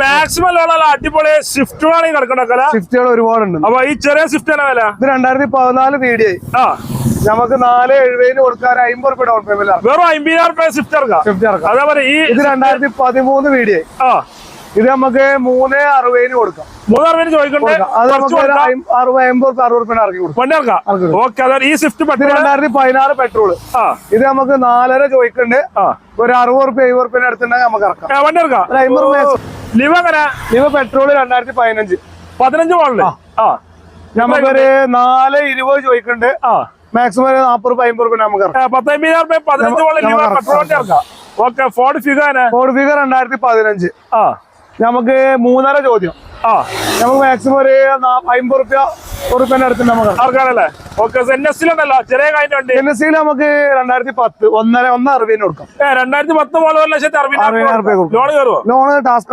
Maximum അടിപൊളി സ്വിഫ്റ്റുകളാണ് ഈ കിടക്കണക്കല. സ്വിഫ്റ്റുകൾ ഒരുപാടുണ്ട്. അപ്പൊ ഈ ചെറിയ സ്വിഫ്റ്റ് ആണ് വില. ഇത് 2014 വീഡിയോ. നമുക്ക് 470 കൊടുക്കാൻ 50 രൂപ ഡൗൺ പേയ്മെന്റ്. വെറും 50,000 രൂപ സ്വിഫ്റ്റ് ഇറക്കാം. അതേപോലെ ഇത് 2013 വീഡിയോ. ഇത് നമുക്ക് 360 കൊടുക്കാം. 360 ചോദിക്കണ്ടേ? അത് നമുക്ക് 50-60 രൂപ ഇറക്കി കൊടുക്കാം. ഓക്കെ. ഈ സ്വിഫ്റ്റ് 2016 പെട്രോള്. ഇത് നമുക്ക് 4.5 ചോദിക്കണ്ട്. ഒരു 60 രൂപ 70 രൂപ അടുത്തുണ്ടെങ്കിൽ നമുക്ക് ഇറക്കാം. വണ്ടി ഇറക്കാം. ലിവ് എങ്ങനെ? Live petrol 2015 model. നമുക്കൊരു 4.20 ചോദിക്കണ്ട്. മാക്സിമം 40 രൂപ 50 രൂപ നമുക്ക് ഇറക്കാം. 15,000 രൂപ 15 മോഡൽ പെട്രോളിന്റെ ഇറക്കാം. ഓക്കെ. Ford figure 2015. നമുക്ക് 3.5 ചോദ്യം. നമുക്ക് മാക്സിമം ഒരു 50 രൂപ അടുത്ത് നമുക്ക് ഇറക്കാനല്ലേ? ഓക്കെ. NS-ലുണ്ടല്ലോ ചെറിയ കാര്യം. NS-ൽ നമുക്ക് 2010 1.60 കൊടുക്കാം. 2010 മോഡൽ 1,60,000 ലോൺ കയറുമോ? Loan task